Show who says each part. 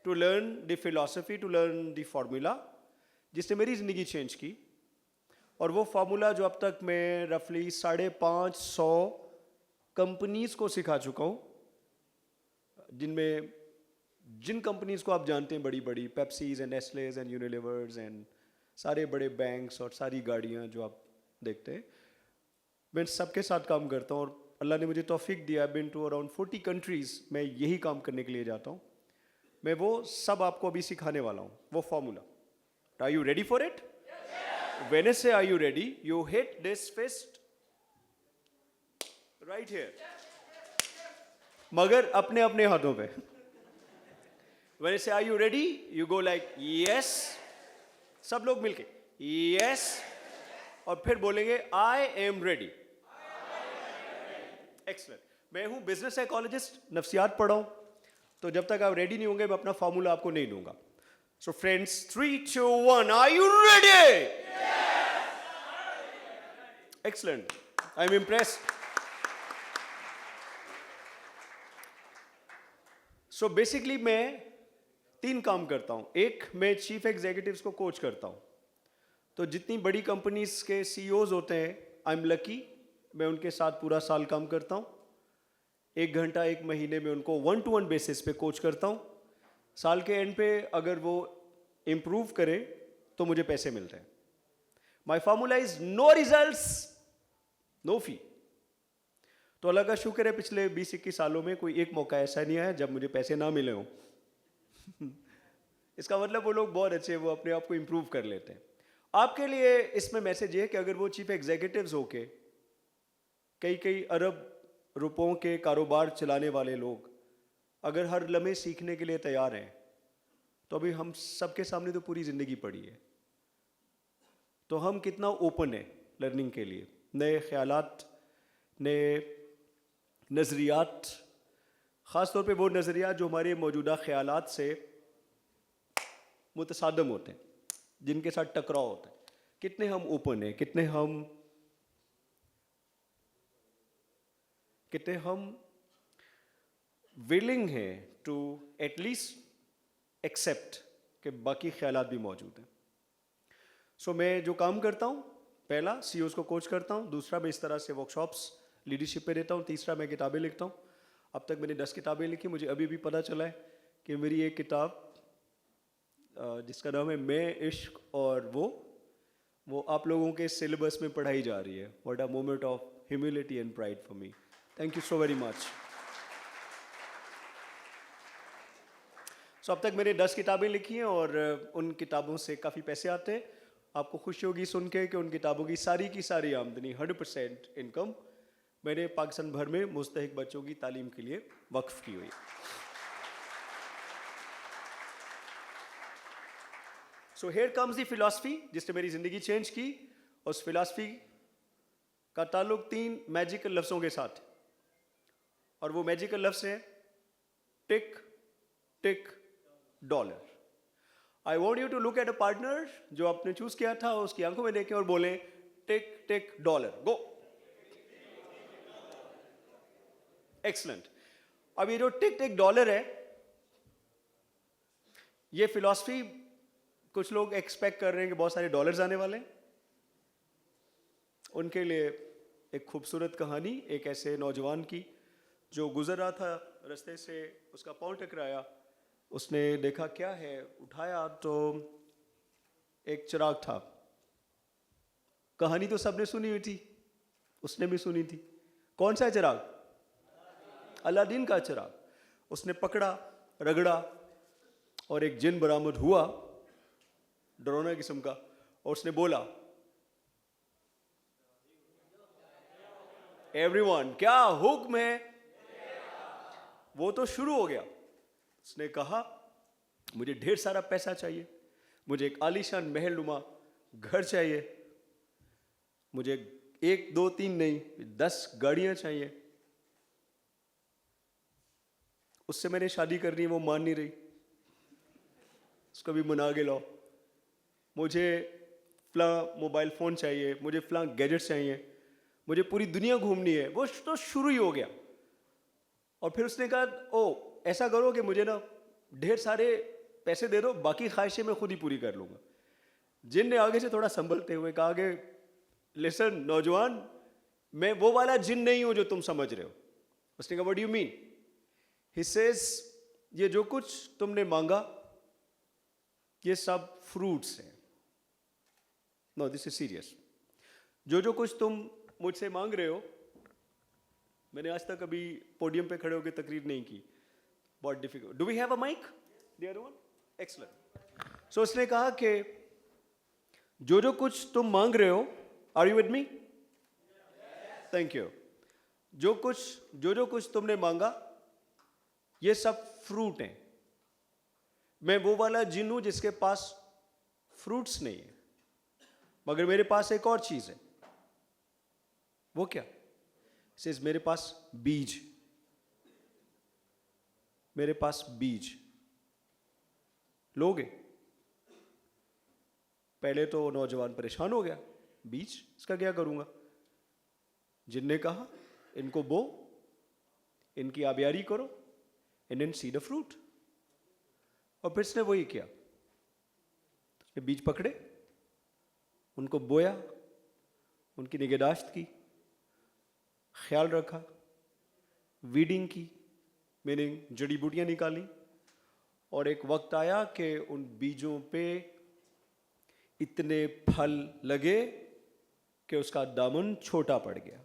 Speaker 1: To learn the philosophy, to learn the formula जिसने मेरी ज़िंदगी चेंज की। और वो फार्मूला जो अब तक मैं रफली 550 कंपनीज को सिखा चुका हूँ, जिनमें जिन कंपनीज को आप जानते हैं, बड़ी बड़ी पेप्सीज एंड नेस्लेज एंड यूनिलीवर्स एंड सारे बड़े बैंक्स और सारी गाड़ियाँ जो आप देखते हैं, मैं सबके साथ काम करता हूँ। और अल्लाह ने मुझे तौफीक दिया, आई बिन टू अराउंड 40 कंट्रीज, मैं यही काम करने के लिए जाता हूँ। मैं वो सब आपको अभी सिखाने वाला हूँ, वो formula. Are you ready for it? When I say are you ready, you hit this fist right here. मगर अपने अपने हाथों पे। When I say are you ready, you go like yes. सब लोग मिलके yes, और फिर बोलेंगे I am ready. Excellent. मैं हूँ बिजनेस साइकोलॉजिस्ट, नफ्सियात पढ़ा हूँ, तो जब तक आप रेडी नहीं होंगे मैं अपना फॉर्मूला आपको नहीं दूंगा। So friends, 3, 2, 1, are you ready? Excellent. I'm impressed. So basically मैं 3 काम करता हूँ। एक, मैं चीफ एग्जीक्यूटिव्स को कोच करता हूँ। तो जितनी बड़ी कंपनीज के सीईओज होते हैं, आई एम लकी, मैं उनके साथ पूरा साल काम करता हूँ। 1 घंटा 1 महीने में उनको 1-to-1 बेसिस पे कोच करता हूँ। साल के एंड पे अगर वो इम्प्रूव करे तो मुझे पैसे मिलते हैं। My formula is no results, no fee. तो अल्लाह का शुक्र है, पिछले 20-21 सालों में कोई एक मौका ऐसा नहीं आया जब मुझे पैसे ना मिले हों। इसका मतलब वो लोग बहुत अच्छे, वो अपने आप को इम्प्रूव कर लेते हैं। आपके लिए इसमें मैसेज ये है कि अगर वो चीफ एग्जीक्यूटिव्स होके कई अरब रुपयों के कारोबार चलाने वाले लोग अगर हर लम्हे सीखने के लिए तैयार हैं, तो अभी हम सबके सामने तो पूरी ज़िंदगी पड़ी है। तो हम कितना ओपन है लर्निंग के लिए, नए ख्यालात, नए नज़रियात, ख़ास तौर पे वो नज़रियात जो हमारे मौजूदा ख्यालात से मुतसादम होते हैं, जिनके साथ टकराव होता है। कितने हम ओपन हैं, कितने हम विलिंग हैं टू एटलीस्ट एक्सेप्ट कि बाकी ख्यालात भी मौजूद हैं। सो मैं जो काम करता हूँ, पहला सीईओज़ को कोच करता हूँ, दूसरा मैं इस तरह से वर्कशॉप्स लीडरशिप पे देता हूँ, तीसरा मैं किताबें लिखता हूँ। अब तक मैंने 10 किताबें लिखी। मुझे अभी भी पता चला है कि मेरी एक किताब जिसका नाम है मैं इश्क और वो आप लोगों के सिलेबस में पढ़ाई जा रही है। What a moment of humility and pride for me. Thank you so very much. So अब तक मैंने 10 किताबें लिखी हैं और उन किताबों से काफ़ी पैसे आते हैं। आपको खुशी होगी सुन के कि उन किताबों की सारी आमदनी 100% इनकम मैंने पाकिस्तान भर में मुस्तहिक बच्चों की तालीम के लिए वक्फ की हुई है। So here comes the philosophy जिसने मेरी ज़िंदगी चेंज की। उस फिलॉसफी का ताल्लुक 3 मैजिकल लफ्ज़ों के साथ, और वो मैजिकल लफ्ज़ है tick tick dollar. I want you to look at a partner जो आपने चूज किया था, उसकी आंखों में देखें और बोले टिक टिक डॉलर, गो। एक्सलेंट। अब ये जो टिक टिक डॉलर है, ये फिलॉसफी कुछ लोग एक्सपेक्ट कर रहे हैं कि बहुत सारे डॉलर्स आने वाले हैं। उनके लिए एक खूबसूरत कहानी एक ऐसे नौजवान की जो गुजर रहा था रास्ते से, उसका पाँव टकराया, उसने देखा क्या है, उठाया तो एक चिराग था। कहानी तो सबने सुनी हुई थी, उसने भी सुनी थी। कौन सा चिराग? अलादीन का चिराग। उसने पकड़ा, रगड़ा और एक जिन बरामद हुआ, डरोना किस्म का, और उसने बोला एवरीवन क्या हुक्म है। वो तो शुरू हो गया। उसने कहा मुझे ढेर सारा पैसा चाहिए, मुझे एक आलीशान महलनुमा घर चाहिए, मुझे 1 2 3 नहीं 10 गाड़ियां चाहिए, उससे मैंने शादी करनी है, वो मान नहीं रही, उसको भी मना के लाओ। मुझे फला मोबाइल फ़ोन चाहिए, मुझे फला गैजेट चाहिए, मुझे पूरी दुनिया घूमनी है। वो तो शुरू ही हो गया। और फिर उसने कहा ओ ऐसा करो कि मुझे ना ढेर सारे पैसे दे दो, बाकी ख्वाहिशें मैं खुद ही पूरी कर लूंगा। जिन ने आगे से थोड़ा संभलते हुए कहा कि लिसन नौजवान, मैं वो वाला जिन नहीं हूं जो तुम समझ रहे हो। उसने कहा what do you mean? He says ये जो कुछ तुमने मांगा ये सब फ्रूट्स हैं। No this is serious. जो कुछ तुम मुझसे मांग रहे हो, मैंने आज तक अभी पोडियम पे खड़े होकर तकरीर नहीं की, बहुत difficult. Do we have a mike dear one? Excellent. So उसने कहा कि जो कुछ तुम मांग रहे हो, are you with me? Thank you. जो कुछ तुमने मांगा ये सब फ्रूट हैं। मैं वो वाला जिन हूं जिसके पास फ्रूट्स नहीं है, मगर मेरे पास एक और चीज है। वो क्या? सेज मेरे पास बीज, मेरे पास बीज लोगे? पहले तो नौजवान परेशान हो गया, बीज इसका क्या करूंगा? जिन ने कहा इनको बो, इनकी आबियारी करो, and then see the fruit. और फिर इसने वही किया, बीज पकड़े, उनको बोया, उनकी निगहदाश्त की, ख्याल रखा, वीडिंग की, मीनिंग जड़ी बूटियां निकाली, और एक वक्त आया कि उन बीजों पे इतने फल लगे कि उसका दामन छोटा पड़ गया।